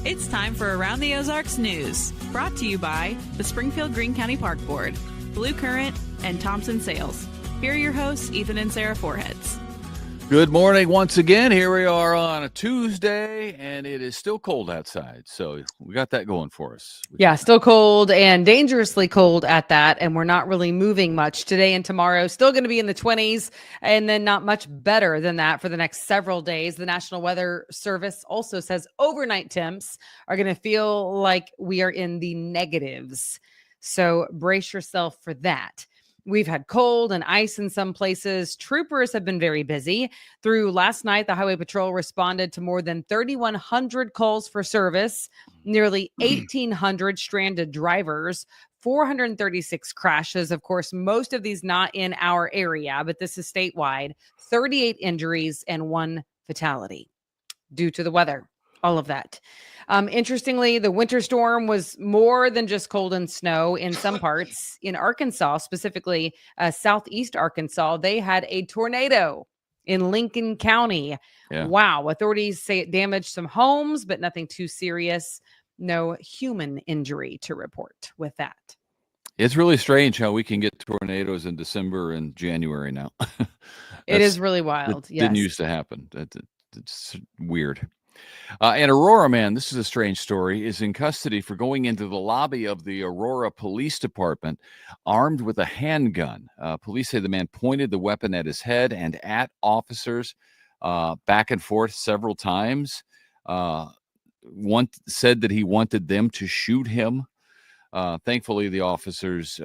It's time for Around the Ozarks News, brought to you by the Springfield Greene County Park Board, Blue Current, and Thompson Sales. Here are your hosts, Ethan and Sarah Foreheads. Good morning once again. Here we are on a Tuesday, and it is still cold outside. So we got that going for us. Yeah, still cold and dangerously cold at that. And we're not really moving much today and tomorrow. Still going to be in the 20s and then not much better than that for the next several days. The National Weather Service also says overnight temps are going to feel like we are in the negatives. So brace yourself for that. We've had cold and ice in some places. Troopers have been very busy. Through last night, the Highway Patrol responded to more than 3,100 calls for service, nearly 1,800 stranded drivers, 436 crashes. Of course, most of these not in our area, but this is statewide. 38 injuries and 1 fatality due to the weather. All of that. Interestingly, the winter storm was more than just cold and snow in some parts. In Arkansas, specifically southeast Arkansas, they had a tornado in Lincoln County. Yeah. Wow. Authorities say it damaged some homes, but nothing too serious. No human injury to report with that. It's really strange how we can get tornadoes in December and January now. It is really wild. Yes. Didn't used to happen. It's weird. And Aurora man, this is a strange story, is in custody for going into the lobby of the Aurora Police Department armed with a handgun. Police say the man pointed the weapon at his head and at officers back and forth several times. One said that he wanted them to shoot him. Thankfully, the officers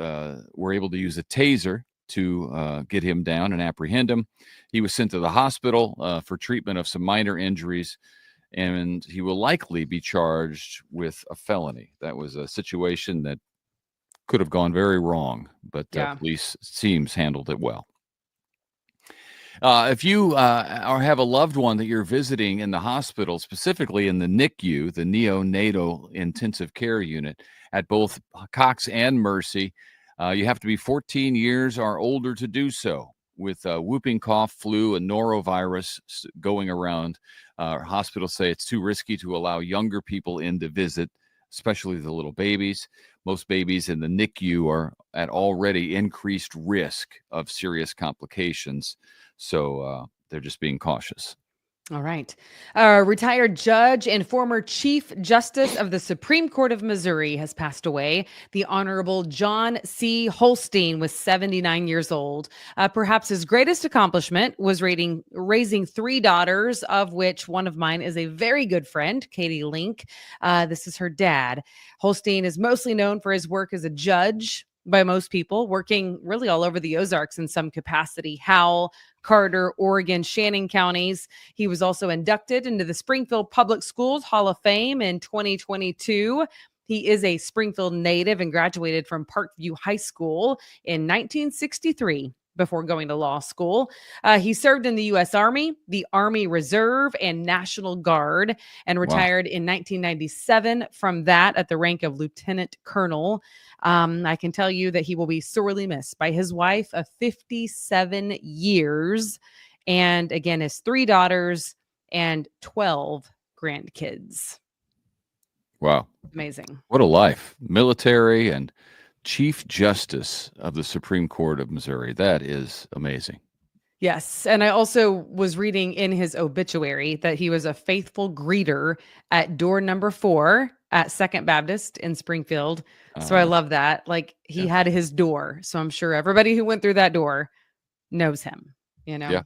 were able to use a taser to get him down and apprehend him. He was sent to the hospital for treatment of some minor injuries, and he will likely be charged with a felony. That was a situation that could have gone very wrong, but police seems handled it well. If you or have a loved one that you're visiting in the hospital, specifically in the NICU, the neonatal intensive care unit at both Cox and Mercy, you have to be 14 years or older to do so. With whooping cough, flu, and norovirus going around, hospitals say it's too risky to allow younger people in to visit, especially the little babies. Most babies in the NICU are at already increased risk of serious complications, so they're just being cautious. All right. Retired judge and former Chief Justice of the Supreme Court of Missouri has passed away. The Honorable John C. Holstein was 79 years old. Perhaps his greatest accomplishment was raising 3 daughters, of which one of mine is a very good friend, Katie Link. This is her dad. Holstein is mostly known for his work as a judge by most people, working really all over the Ozarks in some capacity. Howell, Carter, Oregon, Shannon counties. He was also inducted into the Springfield Public Schools Hall of Fame in 2022. He is a Springfield native and graduated from Parkview High School in 1963 before going to law school. He served in the U.S. Army, the Army Reserve, and National Guard, and retired in 1997 from that at the rank of lieutenant colonel. I can tell you that he will be sorely missed by his wife of 57 years. And again, his 3 daughters and 12 grandkids. Wow. Amazing. What a life. Military and Chief Justice of the Supreme Court of Missouri. That is amazing. Yes. And I also was reading in his obituary that he was a faithful greeter at door number 4 at Second Baptist in Springfield. So I love that. Like he had his door. So I'm sure everybody who went through that door knows him, you know? Yeah.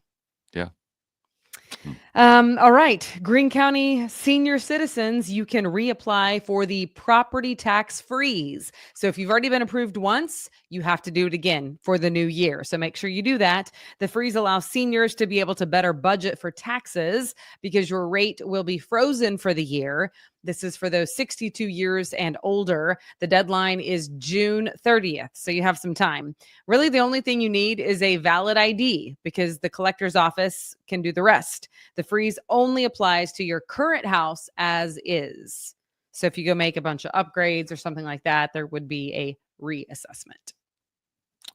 All right. Greene County senior citizens, you can reapply for the property tax freeze. So if you've already been approved once, you have to do it again for the new year. So make sure you do that. The freeze allows seniors to be able to better budget for taxes because your rate will be frozen for the year. This is for those 62 years and older. The deadline is June 30th, so you have some time. Really, the only thing you need is a valid ID because the collector's office can do the rest. The freeze only applies to your current house as is. So if you go make a bunch of upgrades or something like that, there would be a reassessment.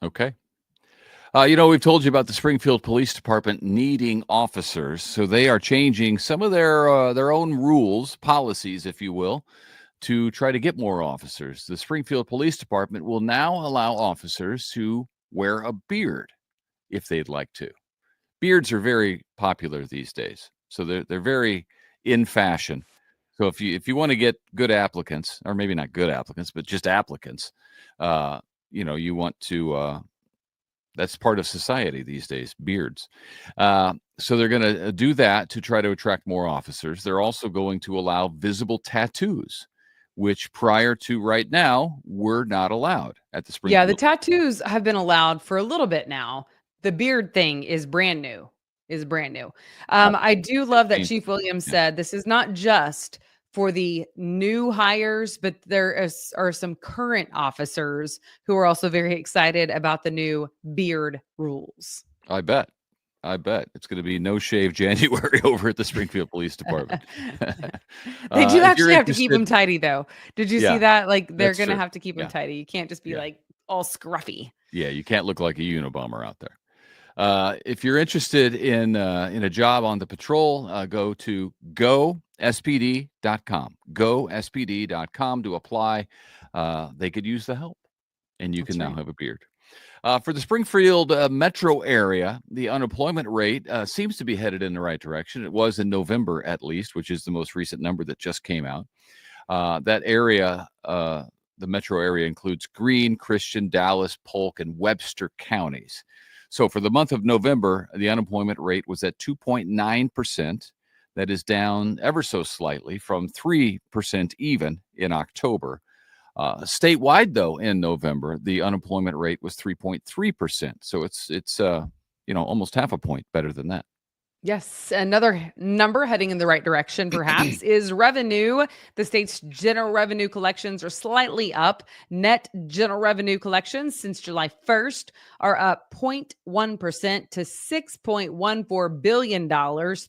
Okay. We've told you about the Springfield Police Department needing officers, so they are changing some of their own rules, policies, if you will, to try to get more officers. The Springfield Police Department will now allow officers to wear a beard if they'd like to. Beards are very popular these days, so they're very in fashion. So if you want to get good applicants, or maybe not good applicants, but just applicants, you want to. That's part of society these days, beards. So they're going to do that to try to attract more officers. They're also going to allow visible tattoos, which prior to right now were not allowed at the Springfield. Yeah, the tattoos have been allowed for a little bit now. The beard thing is brand new. I do love that Chief Williams said this is not just for the new hires, but there are some current officers who are also very excited about the new beard rules. I bet it's going to be no shave January over at the Springfield Police Department. They do actually have to keep them tidy, though. Did you see that? Like they're going to have to keep them tidy. You can't just be like all scruffy. Yeah, you can't look like a Unabomber out there. If you're interested in a job on the patrol, go to gospd.com. Gospd.com to apply. They could use the help, and you can now have a beard. For the Springfield metro area, the unemployment rate seems to be headed in the right direction. It was in November, at least, which is the most recent number that just came out. That area, the metro area, includes Greene, Christian, Dallas, Polk, and Webster counties. So for the month of November, the unemployment rate was at 2.9%. That is down ever so slightly from 3% even in October. Statewide, though, in November, the unemployment rate was 3.3%. So it's almost half a point better than that. Yes. Another number heading in the right direction, perhaps, is revenue. The state's general revenue collections are slightly up. Net general revenue collections since July 1st are up 0.1% to $6.14 billion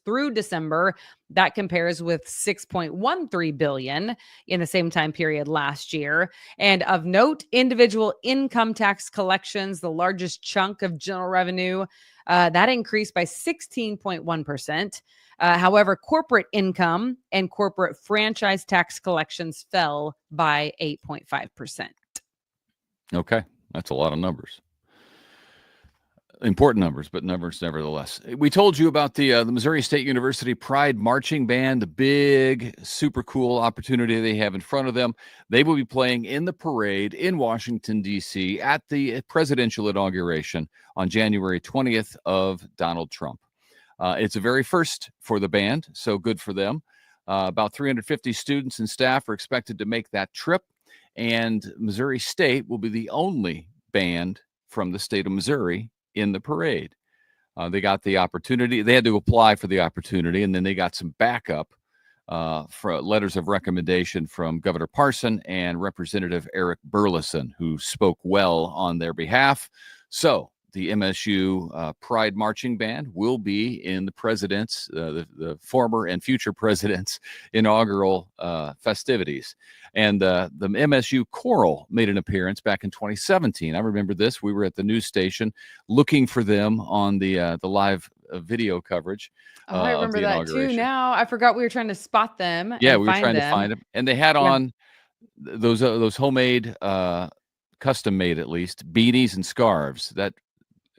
through December. That compares with $6.13 billion in the same time period last year. And of note, individual income tax collections, the largest chunk of general revenue, that increased by 16.1%. However, corporate income and corporate franchise tax collections fell by 8.5%. Okay, that's a lot of numbers. Important numbers, but numbers nevertheless. We told you about the Missouri State University Pride Marching Band, the big, super cool opportunity they have in front of them. They will be playing in the parade in Washington, D.C. at the presidential inauguration on January 20th of Donald Trump. It's a very first for the band, so good for them. About 350 students and staff are expected to make that trip, and Missouri State will be the only band from the state of Missouri in the parade. They got the opportunity. They had to apply for the opportunity, and then they got some backup for letters of recommendation from Governor Parson and Representative Eric Burleson, who spoke well on their behalf. So the MSU Pride Marching Band will be in the president's, the former and future president's inaugural festivities. And the MSU Choral made an appearance back in 2017. I remember this. We were at the news station looking for them on the live video coverage. I remember that too. Now I forgot we were trying to spot them. Yeah, we were trying to find them, and they had on those homemade, custom made at least, beanies and scarves that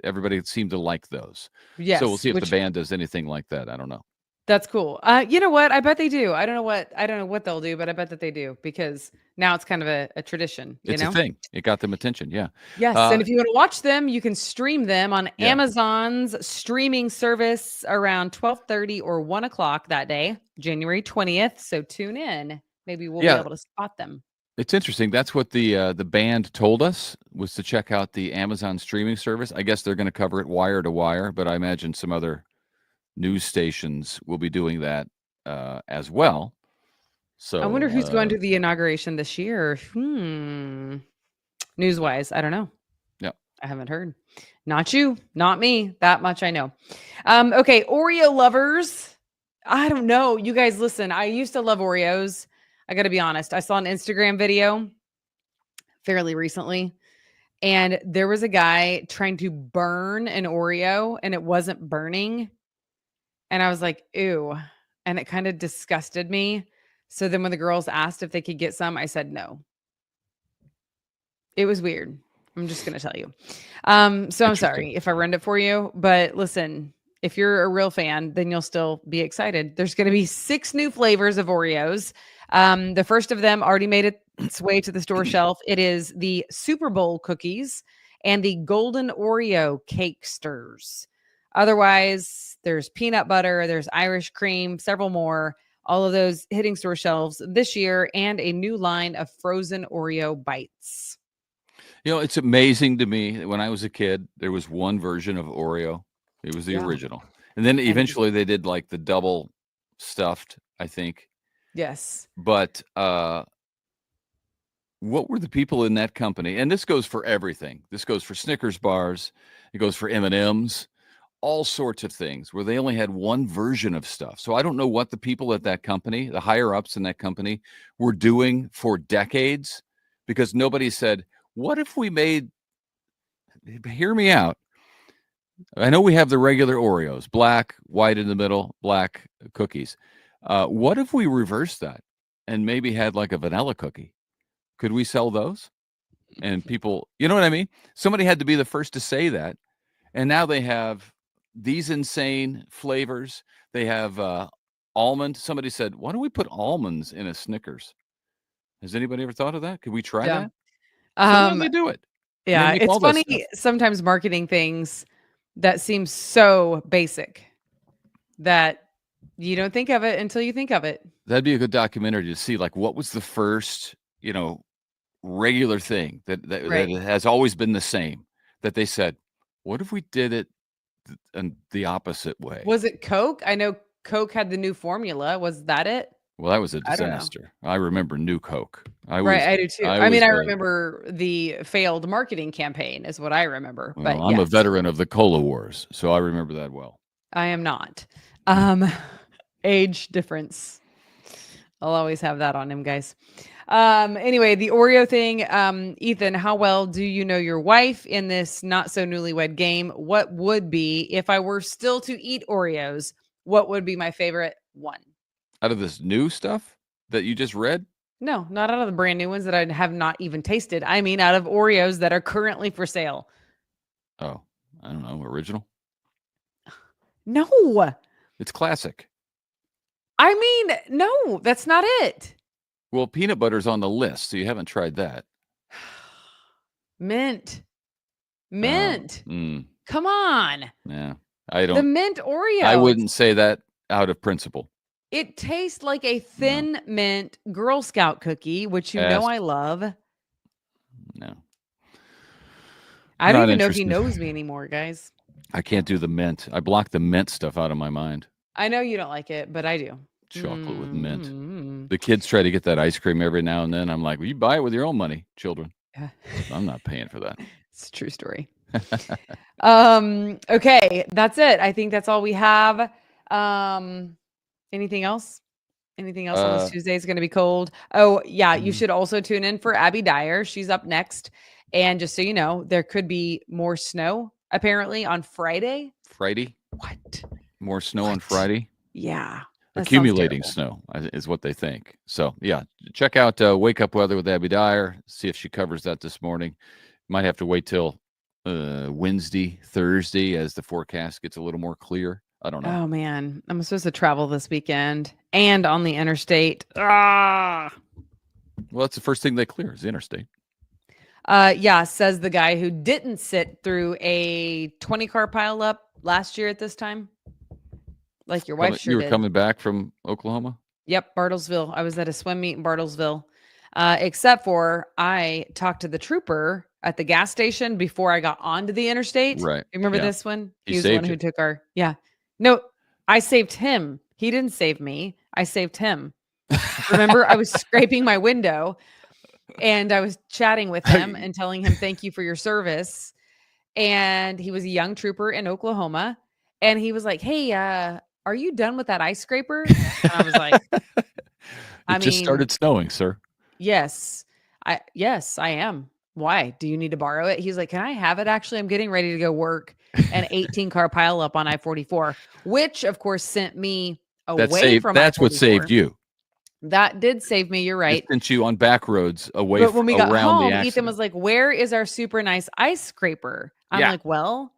everybody seemed to like those. Yes. So we'll see if the band does anything like that. I don't know. That's cool. You know what? I bet they do. I don't know what they'll do, but I bet that they do, because now it's kind of a tradition. It's a thing. It got them attention. Yeah. Yes. And if you want to watch them, you can stream them on Amazon's streaming service around 12:30 or 1 o'clock that day, January 20th. So tune in. Maybe we'll be able to spot them. It's interesting. That's what the band told us, was to check out the Amazon streaming service. I guess they're going to cover it wire to wire, but I imagine some other news stations will be doing that as well. So I wonder who's going to the inauguration this year. News-wise, I don't know. Yeah, I haven't heard. Not you, not me. That much I know. Okay, Oreo lovers. I don't know. You guys, listen. I used to love Oreos. I got to be honest. I saw an Instagram video fairly recently, And there was a guy trying to burn an Oreo and it wasn't burning. And I was like, ew. And it kind of disgusted me. So then when the girls asked if they could get some, I said no. It was weird. I'm just going to tell you. So I'm sorry if I ruined it for you. But listen, if you're a real fan, then you'll still be excited. There's going to be 6 new flavors of Oreos. The first of them already made its way to the store shelf. It is the Super Bowl cookies and the Golden Oreo Cakesters. Otherwise, there's peanut butter, there's Irish cream, several more. All of those hitting store shelves this year, and a new line of frozen Oreo bites. You know, it's amazing to me that when I was a kid, there was one version of Oreo. It was the original. And then eventually they did like the double stuffed, I think. Yes. But what were the people in that company? And this goes for everything. This goes for Snickers bars. It goes for M&Ms. All sorts of things where they only had one version of stuff. So I don't know what the people at that company, the higher ups in that company, were doing for decades, because nobody said, what if we made, hear me out. I know we have the regular Oreos, black, white in the middle, black cookies. What if we reversed that and maybe had like a vanilla cookie? Could we sell those? And people, you know what I mean? Somebody had to be the first to say that. And now they have these insane flavors. They have almond. Somebody said, why don't we put almonds in a Snickers? Has anybody ever thought of that? Could we try that? So why don't they do it? Yeah, it's funny sometimes marketing things that seem so basic that you don't think of it until you think of it. That'd be a good documentary to see, like, what was the first, regular thing that has always been the same, that they said, what if we did it in the opposite way? Was it Coke? I know Coke had the new formula. Was that it? Well, that was a disaster. I remember New Coke. I do too. I remember the failed marketing campaign is what I remember. Well, but I'm a veteran of the Cola Wars, so I remember that well. I am not. Age difference. I'll always have that on him, guys. Anyway, the Oreo thing. Ethan, how well do you know your wife in this not so newlywed game? What would be, if I were still to eat Oreos, what would be my favorite one? Out of this new stuff that you just read? No, not out of the brand new ones that I have not even tasted. I mean, out of Oreos that are currently for sale. Oh, I don't know. Original? No. It's classic. I mean, no, that's not it. Well, peanut butter's on the list, so you haven't tried that. Mint. Come on. Yeah. I don't. The mint Oreo. I wouldn't say that out of principle. It tastes like a thin mint Girl Scout cookie, which know I love. No. I don't even know if he knows me anymore, guys. I can't do the mint. I block the mint stuff out of my mind. I know you don't like it, but I do. Chocolate with mint. The kids try to get that ice cream every now and then. I'm like, well, you buy it with your own money, children. I'm not paying for that. It's a true story. Okay, that's it. I think that's all we have. Anything else? Anything else on this Tuesday is going to be cold? Oh, yeah. You should also tune in for Abby Dyer. She's up next. And just so you know, there could be more snow apparently on Friday. Friday? What? More snow on Friday? Yeah. Accumulating snow is what they think. So, yeah, check out Wake Up Weather with Abby Dyer. See if she covers that this morning. Might have to wait till Wednesday, Thursday as the forecast gets a little more clear. I don't know. Oh, man. I'm supposed to travel this weekend and on the interstate. Well, that's the first thing they clear is the interstate. Yeah, says the guy who didn't sit through a 20-car pileup last year at this time. Like your wife sure did. You were coming back from Oklahoma? Yep, Bartlesville. I was at a swim meet in Bartlesville. Except for I talked to the trooper at the gas station before I got onto the interstate. Right. Remember this one? He was the one who took our... Yeah. No, I saved him. He didn't save me. I saved him. Remember, I was scraping my window and I was chatting with him and telling him, thank you for your service. And he was a young trooper in Oklahoma. And he was like, hey, are you done with that ice scraper? And I was like, It just started snowing, sir. Yes, I am. why? Do you need to borrow it? He's like, can I have it? Actually, I'm getting ready to go work an 18-car pileup on I-44, which of course sent me away from That's what saved I-44. you. That did save me. You're right. It sent you on back roads away But when we got around the home, accident. Ethan was like, where is our super nice ice scraper? I'm Yeah. like, well,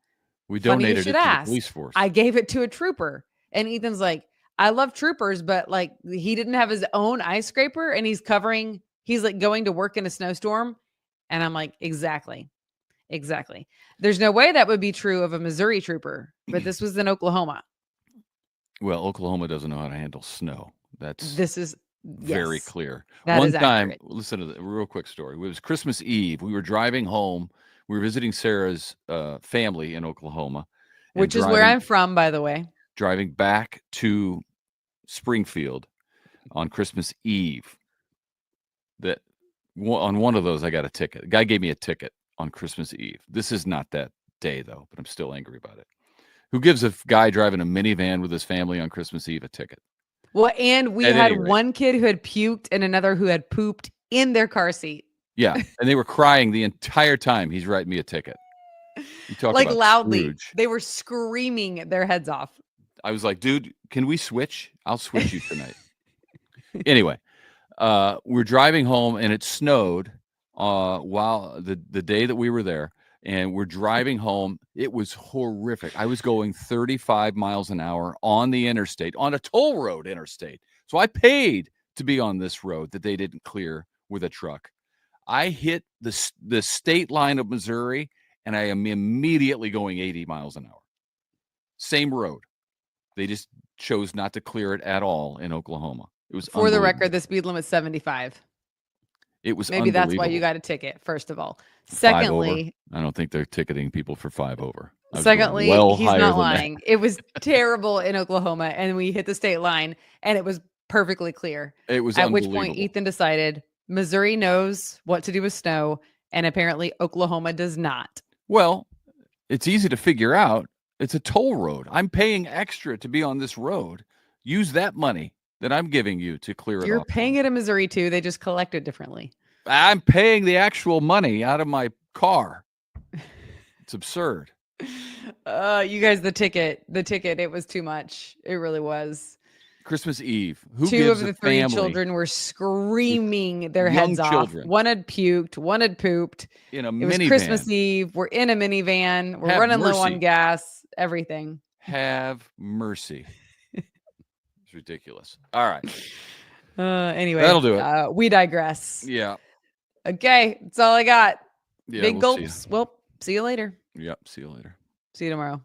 we funny you donated it should to ask. the police force. I gave it to a trooper. And Ethan's like, I love troopers, but like he didn't have his own ice scraper and he's like going to work in a snowstorm. And I'm like, exactly. There's no way that would be true of a Missouri trooper, but this was in Oklahoma. Well, Oklahoma doesn't know how to handle snow. This is very yes, clear. that One is time, accurate. listen to the real quick story. It was Christmas Eve. We were driving home. We were visiting Sarah's family in Oklahoma, and Which is where I'm from, by the way. Driving back to Springfield on Christmas Eve. On one of those, I got a ticket. The guy gave me a ticket on Christmas Eve. This is not that day, though, but I'm still angry about it. Who gives a guy driving a minivan with his family on Christmas Eve a ticket? Well, and we At had any rate. one kid who had puked and another who had pooped in their car seat. Yeah, and they were crying the entire time he's writing me a ticket. You talk like about loudly. Scrooge. They were screaming their heads off. I was like, dude, can we switch? I'll switch you tonight. Anyway, we're driving home and it snowed while the day that we were there. And we're driving home. It was horrific. I was going 35 miles an hour on the interstate, on a toll road interstate. So I paid to be on this road that they didn't clear with a truck. I hit the state line of Missouri, and I am immediately going 80 miles an hour. Same road. They just chose not to clear it at all in Oklahoma. It was for the record, the speed limit 75. It was maybe that's why you got a ticket. First of all, 5 secondly, over. I don't think they're ticketing people for 5 over. Secondly, he's not lying. It was terrible in Oklahoma, and we hit the state line, and it was perfectly clear. It was at which point Ethan decided Missouri knows what to do with snow, and apparently Oklahoma does not. Well, it's easy to figure out. It's a toll road. I'm paying extra to be on this road. Use that money that I'm giving you to clear it off. You're paying it in Missouri too. They just collect it differently. I'm paying the actual money out of my car. It's absurd. You guys, the ticket, it was too much. It really was. Christmas Eve. Two of the three children were screaming their heads off. One had puked, one had pooped. In a minivan. It was Christmas Eve. We're in a minivan. We're running low on gas. Everything. Have mercy. It's ridiculous. All right. Anyway, that'll do it. We digress. Yeah. Okay, that's all I got. Yeah, Big gulps. Well, see you later. Yep. See you later. See you tomorrow.